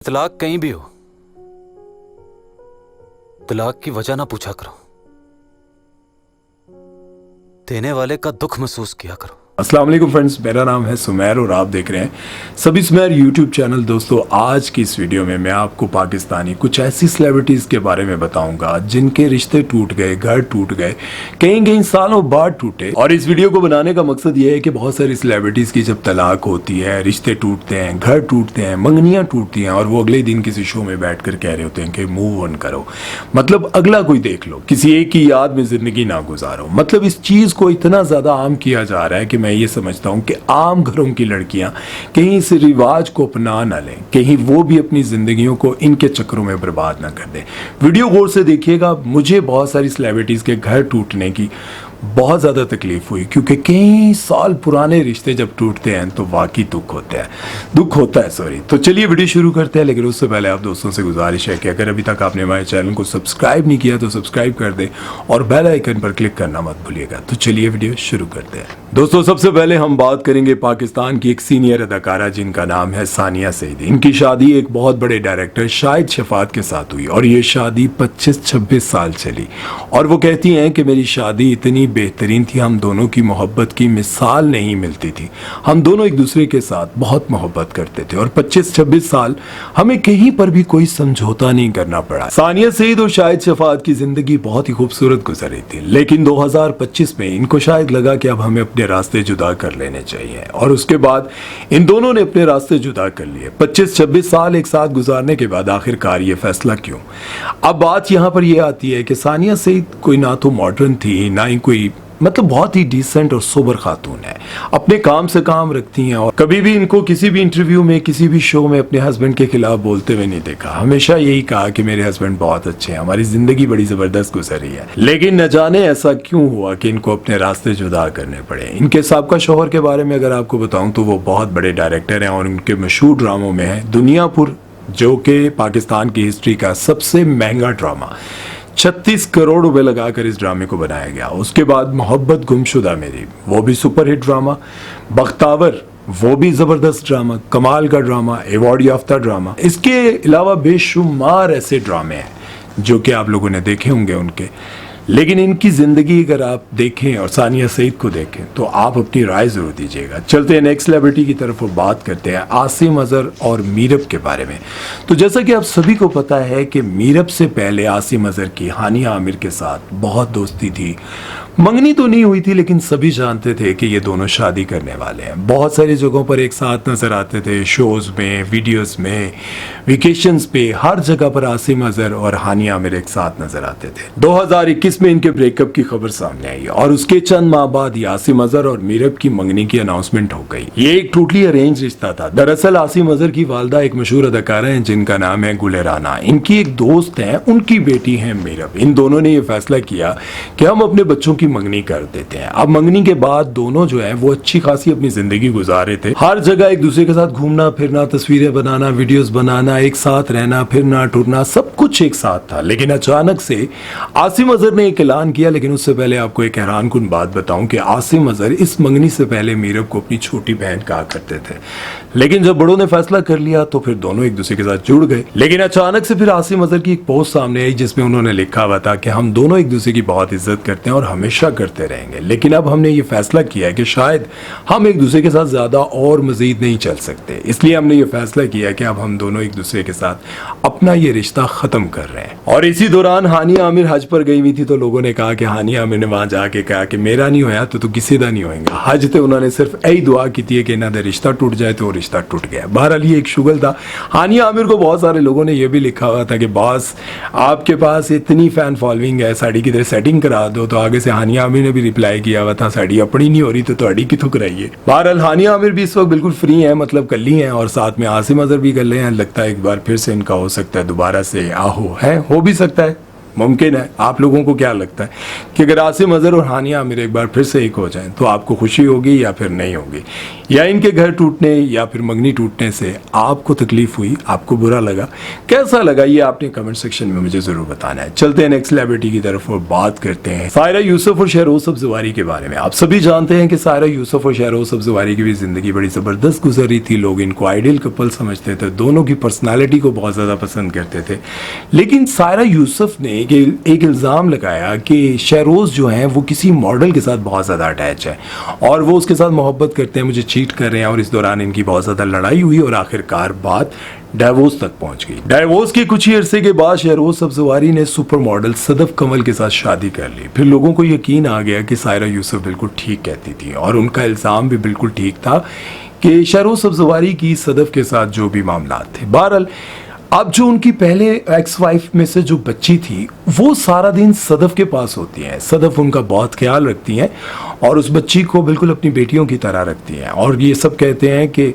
तलाक कहीं भी हो, तलाक की वजह ना पूछा करो, देने वाले का दुख महसूस किया करो। अस्सलाम वालेकुम फ्रेंड्स, मेरा नाम है सुमैर और आप देख रहे हैं सभी सुमैर यूट्यूब चैनल। दोस्तों, आज की इस वीडियो में मैं आपको पाकिस्तानी कुछ ऐसी सेलिब्रिटीज़ के बारे में बताऊंगा जिनके रिश्ते टूट गए, घर टूट गए, कहीं कहीं सालों बाद टूटे। और इस वीडियो को बनाने का मकसद ये है कि बहुत सारी सेलिब्रिटीज़ की जब तलाक होती है, रिश्ते टूटते हैं, घर टूटते हैं, मंगनियाँ टूटती हैं और वो अगले दिन किसी शो में बैठ कर कह रहे होते हैं कि मूव ऑन करो, मतलब अगला कोई देख लो, किसी एक की याद में ज़िंदगी ना गुजारो। मतलब इस चीज़ को इतना ज़्यादा आम किया जा रहा है कि मैं ये समझता हूं कि आम घरों की लड़कियां कहीं इस रिवाज को अपना ना लें, कहीं वो भी अपनी जिंदगियों को इनके चक्करों में बर्बाद ना कर दें। वीडियो गौर से देखिएगा। मुझे बहुत सारी सेलिब्रिटीज के घर टूटने की बहुत ज़्यादा तकलीफ हुई, क्योंकि कई साल पुराने रिश्ते जब टूटते हैं तो वाकई दुख होता है सॉरी। तो चलिए वीडियो शुरू करते हैं, लेकिन उससे पहले आप दोस्तों से गुजारिश है कि अगर अभी तक आपने हमारे चैनल को सब्सक्राइब नहीं किया तो सब्सक्राइब कर दें और बेल आइकन पर क्लिक करना मत भूलिएगा। तो चलिए वीडियो शुरू करते हैं। दोस्तों, सबसे पहले हम बात करेंगे पाकिस्तान की एक सीनियर अदाकारा जिनका नाम है सानिया सईद। इनकी शादी एक बहुत बड़े डायरेक्टर शाहिद शफात के साथ हुई और ये शादी 25-26 साल चली। और वो कहती हैं कि मेरी शादी इतनी बेहतरीन थी, हम दोनों की मोहब्बत की मिसाल नहीं मिलती थी, हम दोनों एक दूसरे के साथ बहुत मोहब्बत करते थे और 25-26 साल हमें कहीं पर भी कोई समझौता नहीं करना पड़ा। सानिया सईद और शाहिद शफात की जिंदगी बहुत ही खूबसूरत गुजर रही थी, लेकिन 2025 में इनको शायद लगा कि अब हमें अपने रास्ते जुदा कर लेने चाहिए और उसके बाद इन दोनों ने अपने रास्ते जुदा कर लिए। 25-26 साल एक साथ गुजारने के बाद आखिरकार ये फैसला क्यों? अब बात यहाँ पर यह आती है कि सानिया सईद कोई ना तो मॉडर्न थी, ना ही कोई मतलब बहुत ही डिसेंट और सोबर खातून है, अपने काम से काम रखती हैं और कभी भी इनको किसी भी इंटरव्यू में, किसी भी शो में अपने हस्बैंड के खिलाफ बोलते हुए नहीं देखा। हमेशा यही कहा कि मेरे हस्बैंड बहुत अच्छे हैं, हमारी जिंदगी बड़ी जबरदस्त गुजर रही है। लेकिन न जाने ऐसा क्यों हुआ कि इनको अपने रास्ते जुदा करने पड़े। इनके साबका शौहर के बारे में अगर आपको बताऊं तो वो बहुत बड़े डायरेक्टर हैं और उनके मशहूर ड्रामों में है दुनियापुर, जो कि पाकिस्तान की हिस्ट्री का सबसे महंगा ड्रामा, 36 करोड़ रुपए लगाकर इस ड्रामे को बनाया गया। उसके बाद मोहब्बत गुमशुदा मेरी, वो भी सुपरहिट ड्रामा, बख्तावर, वो भी जबरदस्त ड्रामा, कमाल का ड्रामा, अवार्ड याफ्ता ड्रामा। इसके अलावा बेशुमार ऐसे ड्रामे हैं जो कि आप लोगों ने देखे होंगे उनके। लेकिन इनकी जिंदगी अगर आप देखें और सानिया सईद को देखें तो आप अपनी राय जरूर दीजिएगा। चलते हैं नेक्स्ट सेलिब्रिटी की तरफ और बात करते हैं आसिम अजहर और मीरब के बारे में। तो जैसा कि आप सभी को पता है कि मीरब से पहले आसिम अजहर की हानिया आमिर के साथ बहुत दोस्ती थी। मंगनी तो नहीं हुई थी, लेकिन सभी जानते थे कि ये दोनों शादी करने वाले हैं। बहुत सारी जगहों पर एक साथ नजर आते थे, शोज में, वीडियोस में, वेकेशंस पे, हर जगह पर आसिम अजहर और हानिया आमिर एक साथ नजर आते थे। 2021 में इनके ब्रेकअप की खबर सामने आई और उसके चंद माह बाद ही आसिम अजहर और मीरब की मंगनी की अनाउंसमेंट हो गई। ये एक टोटली अरेंज रिश्ता था। दरअसल आसिम अजहर की वालदा एक मशहूर अदाकारा है जिनका नाम है गुल राना। इनकी एक दोस्त है, उनकी बेटी है मीरब। इन दोनों ने यह फैसला किया कि हम अपने बच्चों की मंगनी कर देते हैं। अब मंगनी के बाद दोनों जो है वो अच्छी खासी अपनी जिंदगी गुजार रहे थे, हर जगह एक दूसरे के साथ घूमना फिरना, तस्वीरें बनाना, वीडियोस बनाना, एक साथ रहना, फिरना, टूरना, सब कुछ एक साथ था। लेकिन अचानक से आसिम अजहर ने एक ऐलान किया। लेकिन उससे पहले आपको एक हैरान कुन बात बताऊं कि आसिम अजहर इस मंगनी से पहले मीरब को अपनी छोटी बहन कहा करते थे, लेकिन जब बड़ों ने फैसला कर लिया तो फिर दोनों एक दूसरे के साथ जुड़ गए। लेकिन अचानक से फिर आसिम अजहर की एक पोस्ट सामने आई जिसमें उन्होंने लिखा हुआ था कि हम दोनों एक दूसरे की बहुत इज्जत करते हैं और हमेशा करते रहेंगे, लेकिन अब हमने ये फैसला किया है कि शायद हम एक दूसरे के साथ ज्यादा और मजीद नहीं चल सकते, इसलिए हमने ये फैसला किया कि अब हम दोनों एक दूसरे के साथ अपना ये रिश्ता खत्म कर रहे हैं। और इसी दौरान हानिया आमिर हज पर गई हुई थी तो लोगों ने कहा कि हानिया आमिर ने वहां जाके कहा कि मेरा नहीं होया तो किसी का नहीं होएगा। हज ते उन्होंने सिर्फ यही दुआ की थी कि इन्हों का रिश्ता टूट जाए, तो रिश्ता टूट गया। बहरहाल ये एक शुगल था। हानिया आमिर को बहुत सारे लोगों ने यह भी लिखा हुआ था कि बॉस आपके पास इतनी फैन फॉलोइंग है, साड़ी की तरह सेटिंग करा दो। तो आगे से हानिया आमिर ने भी रिप्लाई किया हुआ था साड़ी अपनी नहीं हो रही तो ਤੁਹਾਡੀ किथों कराइए। बहरहाल हानिया आमिर भी इस वक्त बिल्कुल फ्री है, मतलब कल्ली हैं और साथ में आसिम अजहर भी कल्ले हैं। लगता है एक बार फिर से इनका हो सकता है दोबारा से आहो है, हो भी सकता है, मुमकिन है। आप लोगों को क्या लगता है कि अगर आसिम अजहर और हानिया आमिर एक बार फिर से एक हो जाएं तो आपको खुशी होगी या फिर नहीं होगी? या इनके घर टूटने या फिर मंगनी टूटने से आपको तकलीफ हुई, आपको बुरा लगा, कैसा लगा, ये आपने कमेंट सेक्शन में मुझे जरूर बताना है। चलते हैं नेक्स्ट सेलिब्रिटी की तरफ और बात करते हैं सायरा यूसुफ और शहरोज सब्ज़वारी के बारे में। आप सभी जानते हैं कि सायरा यूसुफ और शहरोज सब्ज़वारी की भी जिंदगी बड़ी जबरदस्त गुजर रही थी। लोग इनको आइडियल कपल समझते थे, दोनों की पर्सनालिटी को बहुत ज्यादा पसंद करते थे। लेकिन सायरा यूसुफ ने एक इल्ज़ाम लगाया कि शहरोज जो हैं वो किसी मॉडल के साथ बहुत ज़्यादा अटैच है और वो उसके साथ मोहब्बत करते हैं, मुझे चीट कर रहे हैं। और इस दौरान इनकी बहुत ज़्यादा लड़ाई हुई और आखिरकार बात डाइवोर्स तक पहुंच गई। डाइवोर्स के कुछ ही अरसे के बाद शहरोज सब्ज़वारी ने सुपर मॉडल सदफ कंवल के साथ शादी कर ली। फिर लोगों को यकीन आ गया कि सायरा यूसुफ बिल्कुल ठीक कहती थी और उनका इल्ज़ाम भी बिल्कुल ठीक था कि शहरोज सब्ज़वारी की सदफ के साथ जो भी मामला थे। बहरहाल अब जो उनकी पहले एक्स वाइफ में से जो बच्ची थी वो सारा दिन सदफ के पास होती हैं। सदफ उनका बहुत ख्याल रखती हैं और उस बच्ची को बिल्कुल अपनी बेटियों की तरह रखती हैं। और ये सब कहते हैं कि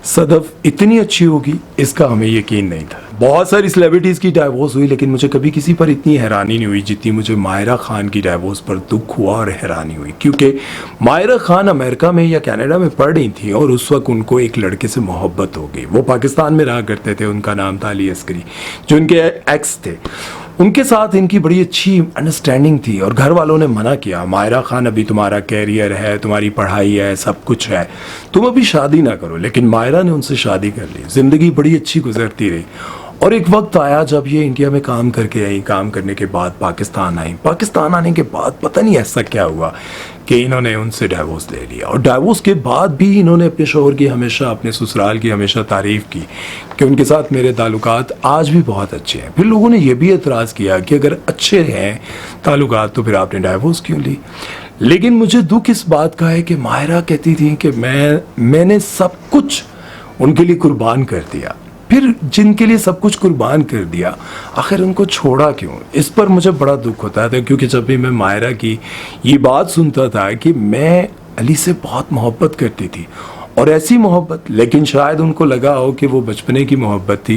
सदफ इतनी अच्छी होगी, इसका हमें यकीन नहीं था। बहुत सारी सेलिब्रिटीज़ की डाइवोर्स हुई लेकिन मुझे कभी किसी पर इतनी हैरानी नहीं हुई जितनी मुझे मायरा खान की डाइवोर्स पर दुख हुआ और हैरानी हुई। क्योंकि मायरा खान अमेरिका में या कनाडा में पढ़ रही थी और उस वक्त उनको एक लड़के से मोहब्बत हो गई। वो पाकिस्तान में रहा करते थे, उनका नाम था अली अस्करी, जो उनके एक्स थे। उनके साथ इनकी बड़ी अच्छी अंडरस्टैंडिंग थी और घर वालों ने मना किया, मायरा खान अभी तुम्हारा कैरियर है, तुम्हारी पढ़ाई है, सब कुछ है, तुम अभी शादी ना करो। लेकिन मायरा ने उनसे शादी कर ली, जिंदगी बड़ी अच्छी गुजरती रही। और एक वक्त आया जब ये इंडिया में काम करके आई, काम करने के बाद पाकिस्तान आई। पाकिस्तान आने के बाद पता नहीं ऐसा क्या हुआ कि इन्होंने उनसे डाइवोर्स ले लिया और डाइवोर्स के बाद भी इन्होंने अपने शौहर की हमेशा, अपने ससुराल की हमेशा तारीफ़ की कि उनके साथ मेरे ताल्लुकात आज भी बहुत अच्छे हैं। फिर लोगों ने यह भी एतराज़ किया कि अगर अच्छे हैं ताल्लुकात तो फिर आपने डाइवोर्स क्यों ली। लेकिन मुझे दुख इस बात का है कि मायरा कहती थी कि मैंने सब कुछ उनके लिए कुर्बान कर दिया। फिर जिनके लिए सब कुछ कुर्बान कर दिया आखिर उनको छोड़ा क्यों, इस पर मुझे बड़ा दुख होता था। क्योंकि जब भी मैं मायरा की ये बात सुनता था कि मैं अली से बहुत मोहब्बत करती थी और ऐसी मोहब्बत, लेकिन शायद उनको लगा हो कि वो बचपने की मोहब्बत थी,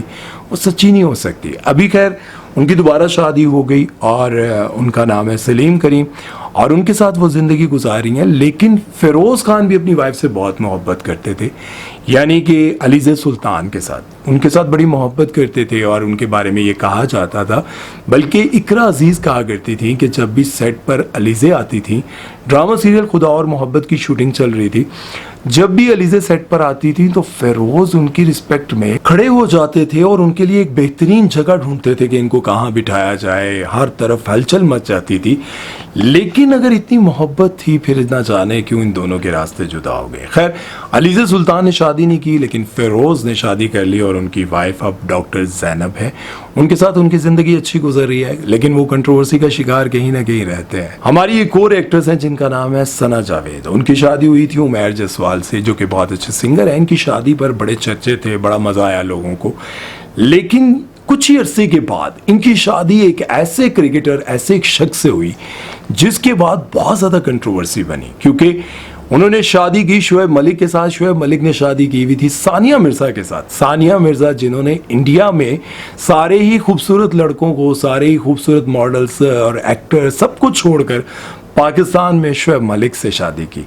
वो सच्ची नहीं हो सकती। अभी खैर उनकी दोबारा शादी हो गई और उनका नाम है सलीम करीम और उनके साथ वो ज़िंदगी गुजार रही हैं। लेकिन फ़िरोज़ खान भी अपनी वाइफ से बहुत मोहब्बत करते थे, यानी कि अलीज़े सुल्तान के साथ, उनके साथ बड़ी मोहब्बत करते थे और उनके बारे में ये कहा जाता था, बल्कि इकरा अजीज़ कहा करती थी कि जब भी सेट पर अलीज़े आती थी, ड्रामा सीरियल खुदा और मोहब्बत की शूटिंग चल रही थी, जब भी अलीज़े सेट पर आती थी तो फ़िरोज़ उनकी रिस्पेक्ट में खड़े हो जाते थे और उनके लिए एक बेहतरीन जगह ढूंढते थे कि इनको कहाँ बिठाया जाए। हर तरफ हलचल मच जाती थी। लेकिन अगर इतनी मोहब्बत थी फिर ना जाने क्यों इन दोनों के रास्ते जुदा हो गए। खैर अलीज़े सुल्तान ने शादी नहीं की लेकिन फ़िरोज़ ने शादी कर ली और उनकी वाइफ अब डॉक्टर ज़ैनब है। उनके साथ उनकी ज़िंदगी अच्छी गुजर रही है लेकिन वो कंट्रोवर्सी का शिकार कहीं ना कहीं रहते हैं। हमारी एक और एक्ट्रेस हैं जिनका नाम है सना जावेद। उनकी शादी हुई थी उमैर जसवाल से, जो कि बहुत अच्छे सिंगर हैं। इनकी शादी पर बड़े चर्चे थे, बड़ा मज़ा आया लोगों को। लेकिन कुछ ही अरसे के बाद इनकी शादी एक ऐसे क्रिकेटर, ऐसे एक शख्स से हुई जिसके बाद बहुत ज़्यादा कंट्रोवर्सी बनी, क्योंकि उन्होंने शादी की शोएब मलिक के साथ। शोएब मलिक ने शादी की हुई थी सानिया मिर्ज़ा के साथ। सानिया मिर्ज़ा जिन्होंने इंडिया में सारे ही खूबसूरत लड़कों को, सारे ही खूबसूरत मॉडल्स और एक्टर सब कुछ छोड़कर पाकिस्तान में शोएब मलिक से शादी की।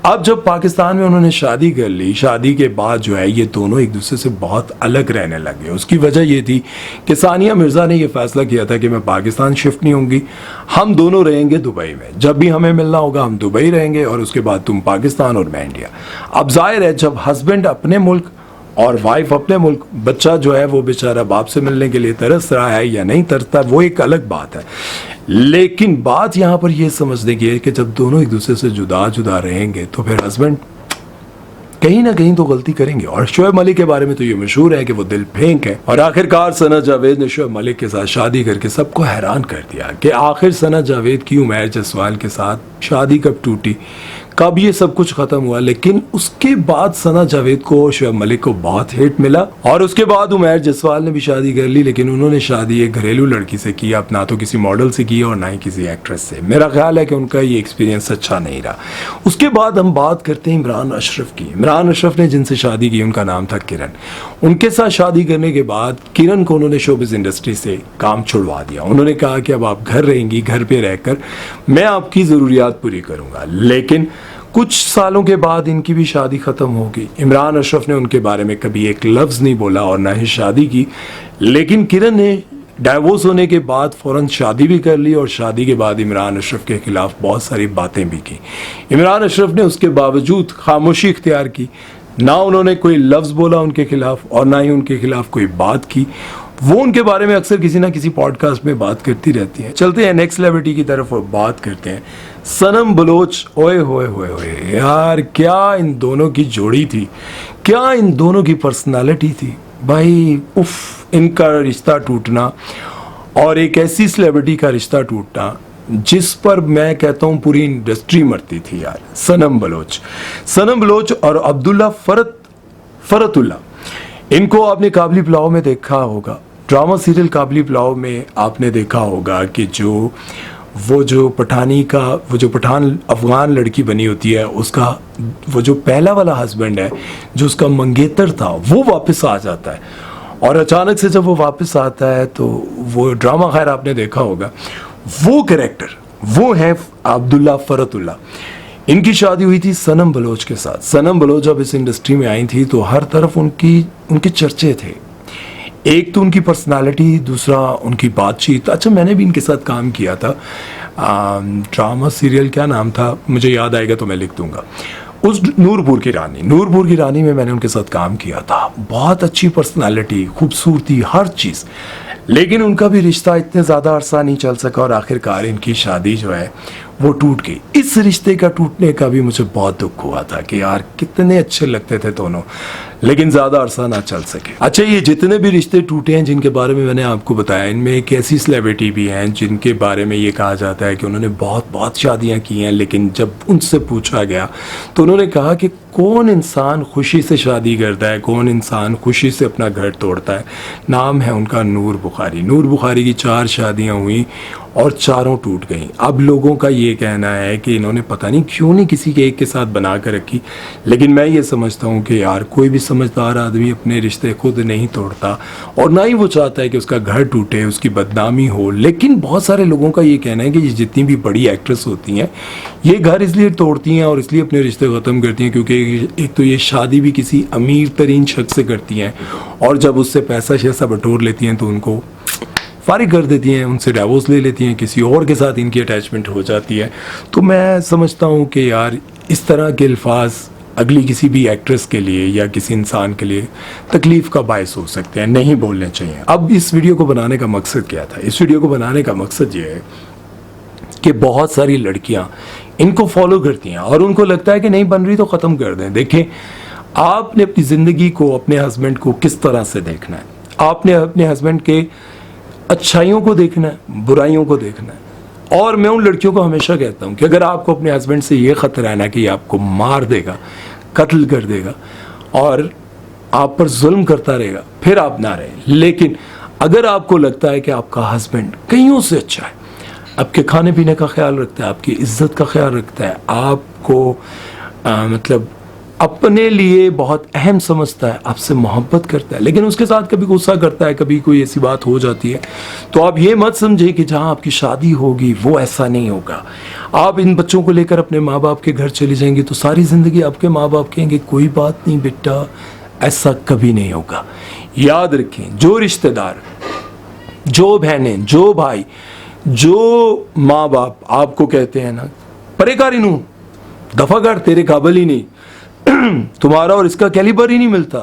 अब जब पाकिस्तान में उन्होंने शादी कर ली, शादी के बाद जो है ये दोनों एक दूसरे से बहुत अलग रहने लगे। उसकी वजह ये थी कि सानिया मिर्ज़ा ने ये फैसला किया था कि मैं पाकिस्तान शिफ्ट नहीं होंगी, हम दोनों रहेंगे दुबई में, जब भी हमें मिलना होगा हम दुबई रहेंगे और उसके बाद तुम पाकिस्तान और मैं इंडिया। अब जाहिर है जब हस्बैंड अपने मुल्क और वाइफ अपने मुल्क, बच्चा जो है वो बेचारा बाप से मिलने के लिए तरस रहा है या नहीं तरसता वो एक अलग बात है। लेकिन बात यहाँ पर ये समझने की है कि जब दोनों एक दूसरे से जुदा जुदा रहेंगे तो फिर हस्बैंड कहीं ना कहीं तो गलती करेंगे। और शोएब मलिक के बारे में तो ये मशहूर है कि वो दिल फेंक है। और आखिरकार सना जावेद ने शोएब मलिक के साथ शादी करके सबको हैरान कर दिया कि आखिर सना जावेद की उमैर जसवाल के साथ शादी कब टूटी, कब ये सब कुछ खत्म हुआ। लेकिन उसके बाद सना जावेद को शोएब मलिक को बहुत हिट मिला और उसके बाद उमैर जसवाल ने भी शादी कर ली। लेकिन उन्होंने शादी एक घरेलू लड़की से की, अब ना तो किसी मॉडल से की और ना ही किसी एक्ट्रेस से। मेरा ख्याल है कि उनका ये एक्सपीरियंस अच्छा नहीं रहा। उसके बाद हम बात करते हैं इमरान अशरफ की। इमरान अशरफ ने जिनसे शादी की उनका नाम था किरण। उनके साथ शादी करने के बाद किरण को उन्होंने शोबिज़ इंडस्ट्री से काम छुड़वा दिया। उन्होंने कहा कि अब आप घर रहेंगी, घर पे रहकर मैं आपकी ज़रूरियात पूरी करूँगा। लेकिन कुछ सालों के बाद इनकी भी शादी खत्म हो गई। इमरान अशरफ ने उनके बारे में कभी एक लफ्ज़ नहीं बोला और ना ही शादी की, लेकिन किरण ने डाइवोर्स होने के बाद फ़ौरन शादी भी कर ली और शादी के बाद इमरान अशरफ के खिलाफ बहुत सारी बातें भी की। इमरान अशरफ ने उसके बावजूद खामोशी इख्तियार की, ना उन्होंने कोई लफ्ज़ बोला उनके खिलाफ और ना ही उनके खिलाफ कोई बात की। वो उनके बारे में अक्सर किसी ना किसी पॉडकास्ट में बात करती रहती हैं। चलते हैं नेक्स्ट सेलिब्रिटी की तरफ और बात करते हैं सनम बलोच। ओए होए होए होए यार, क्या इन दोनों की जोड़ी थी, क्या इन दोनों की पर्सनालिटी थी भाई। उफ, इनका रिश्ता टूटना और एक ऐसी सेलिब्रिटी का रिश्ता टूटना जिस पर मैं कहता हूँ पूरी इंडस्ट्री मरती थी यार। सनम बलोच और अब्दुल्ला फरतुल्ला, इनको आपने काबली पुलाव में देखा होगा, ड्रामा सीरियल काबली पुलाव में आपने देखा होगा कि वो जो पठान अफगान लड़की बनी होती है, उसका वो जो पहला वाला हस्बैंड है जो उसका मंगेतर था, वो वापस आ जाता है। और अचानक से जब वो वापस आता है तो वो ड्रामा, खैर आपने देखा होगा, वो कैरेक्टर वो है अब्दुल्ला फरतुल्ला। इनकी शादी हुई थी सनम बलोच के साथ। सनम बलोच जब इस इंडस्ट्री में आई थी तो हर तरफ उनके चर्चे थे। एक तो उनकी पर्सनालिटी, दूसरा उनकी बातचीत। अच्छा, मैंने भी इनके साथ काम किया था, ड्रामा सीरियल क्या नाम था मुझे याद आएगा तो मैं लिख दूंगा। उस नूरपुर की रानी में मैंने उनके साथ काम किया था। बहुत अच्छी पर्सनालिटी, खूबसूरती, हर चीज़। लेकिन उनका भी रिश्ता इतने ज़्यादा अरसा नहीं चल सका और आखिरकार इनकी शादी जो है वो टूट गई। इस रिश्ते का टूटने का भी मुझे बहुत दुख हुआ था कि यार कितने अच्छे लगते थे दोनों, लेकिन ज़्यादा अरसा ना चल सके। अच्छा, ये जितने भी रिश्ते टूटे हैं जिनके बारे में मैंने आपको बताया, इनमें एक ऐसी सेलिब्रिटी भी हैं जिनके बारे में ये कहा जाता है कि उन्होंने बहुत शादियाँ की हैं, लेकिन जब उनसे पूछा गया तो उन्होंने कहा कि कौन इंसान खुशी से शादी करता है, कौन इंसान खुशी से अपना घर तोड़ता है। नाम है उनका नूर बुखारी की 4 शादियाँ हुई और चारों टूट गई। अब लोगों का ये कहना है कि इन्होंने पता नहीं क्यों नहीं किसी के एक के साथ बना कर रखी, लेकिन मैं ये समझता हूँ कि यार कोई भी समझदार आदमी अपने रिश्ते खुद नहीं तोड़ता और ना ही वो चाहता है कि उसका घर टूटे, उसकी बदनामी हो। लेकिन बहुत सारे लोगों का ये कहना है कि ये जितनी भी बड़ी एक्ट्रेस होती हैं ये घर इसलिए तोड़ती हैं और इसलिए अपने रिश्ते ख़त्म करती हैं क्योंकि एक तो ये शादी भी किसी अमीर तरीन शख्स से करती हैं और जब उससे पैसा शैसा बटोर लेती हैं तो उनको फारिग कर देती हैं, उनसे डाइवोर्स ले लेती हैं, किसी और के साथ इनकी अटैचमेंट हो जाती है। तो मैं समझता हूँ कि यार इस तरह के अल्फाज अगली किसी भी एक्ट्रेस के लिए या किसी इंसान के लिए तकलीफ़ का बायस हो सकते हैं, नहीं बोलने चाहिए। अब इस वीडियो को बनाने का मकसद क्या था? इस वीडियो को बनाने का मकसद ये है कि बहुत सारी लड़कियाँ इनको फॉलो करती हैं और उनको लगता है कि नहीं बन रही तो ख़त्म कर दें। देखें, आपने अपनी ज़िंदगी को, अपने हस्बैंड को किस तरह से देखना है। आपने अपने हस्बैंड के अच्छाइयों को देखना है, बुराइयों को देखना है। और मैं उन लड़कियों को हमेशा कहता हूँ कि अगर आपको अपने हस्बैंड से ये ख़तरा है ना कि आपको मार देगा, कत्ल कर देगा और आप पर जुल्म करता रहेगा, फिर आप ना रहें। लेकिन अगर आपको लगता है कि आपका हस्बैंड कईयों से अच्छा है, आपके खाने पीने का ख्याल रखता है, आपकी इज्जत का ख्याल रखता है, आपको मतलब अपने लिए बहुत अहम समझता है, आपसे मोहब्बत करता है, लेकिन उसके साथ कभी गुस्सा करता है, कभी कोई ऐसी बात हो जाती है, तो आप ये मत समझे कि जहाँ आपकी शादी होगी वो ऐसा नहीं होगा। आप इन बच्चों को लेकर अपने माँ बाप के घर चली जाएंगी तो सारी ज़िंदगी आपके माँ बाप कहेंगे कोई बात नहीं बेटा, ऐसा कभी नहीं होगा। याद रखें, जो रिश्तेदार, जो बहनें, जो भाई, जो माँ बाप आपको कहते हैं ना परेकारी नू दफा कर, तेरे काबिल ही नहीं, तुम्हारा और इसका कैलिबर ही नहीं मिलता,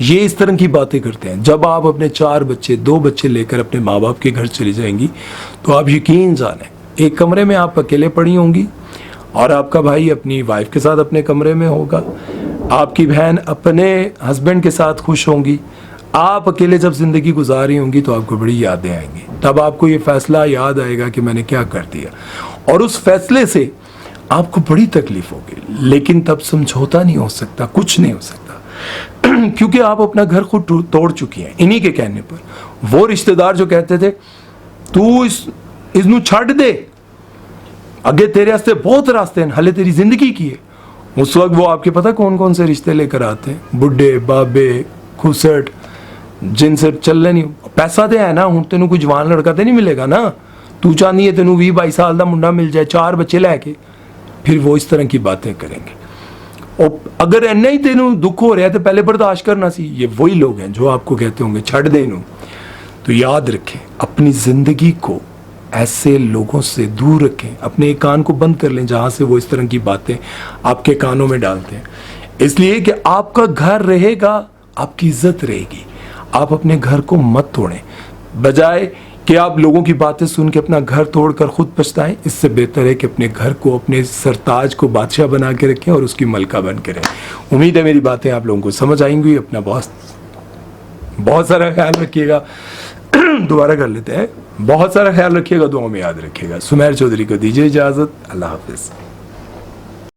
ये इस तरह की बातें करते हैं। जब आप अपने 4 बच्चे, 2 बच्चे लेकर अपने माँ बाप के घर चली जाएंगी तो आप यकीन जाने एक कमरे में आप अकेले पड़ी होंगी और आपका भाई अपनी वाइफ के साथ अपने कमरे में होगा, आपकी बहन अपने हस्बैंड के साथ खुश होंगी, आप अकेले जब ज़िंदगी गुजार रही होंगी तो आपको बड़ी यादें आएंगी। तब आपको ये फ़ैसला याद आएगा कि मैंने क्या कर दिया और उस फैसले से आपको बड़ी तकलीफ होगी, लेकिन तब समझौता नहीं हो सकता, कुछ नहीं हो सकता क्योंकि आप अपना घर खुद तोड़ चुकी हैं इन्हीं के कहने पर। वो रिश्तेदार जो कहते थे तू इसनू छड़ दे, अगे तेरे वास्ते बहुत रास्ते हैं, हले तेरी जिंदगी की है, उस वक्त वो आपके पता कौन कौन से रिश्ते लेकर आते हैं, बुढ़े बाबे खुसट जिनसे चलने नहीं। पैसा तो है ना, हूँ तेन कोई जवान लड़का तो नहीं मिलेगा ना, तू चाहती है तेन 20-22 साल का मुंडा मिल जाए 4 बच्चे लैके, फिर वो इस तरह की बातें करेंगे। और अगर इन्ना ही तेनों दुख हो रहा है तो पहले बर्दाश्त करना सी। ये वही लोग हैं जो आपको कहते होंगे छड़ दे इन्हों। तो याद रखें, अपनी ज़िंदगी को ऐसे लोगों से दूर रखें, अपने कान को बंद कर लें जहाँ से वो इस तरह की बातें आपके कानों में डालते हैं। इसलिए कि आपका घर रहेगा, आपकी इज्जत रहेगी। आप अपने घर को मत तोड़ें, बजाय कि आप लोगों की बातें सुन के अपना घर तोड़कर खुद पछताएं। इससे बेहतर है कि अपने घर को, अपने सरताज को बादशाह बना के रखें और उसकी मलका बन के रहें। उम्मीद है मेरी बातें आप लोगों को समझ आएंगी। अपना बहुत सारा ख्याल रखिएगा। दोबारा कर लेते हैं। बहुत सारा ख्याल रखिएगा, दुआओं में याद रखिएगा। सुमेर चौधरी को दीजिए इजाज़त। अल्लाह हाफिज़।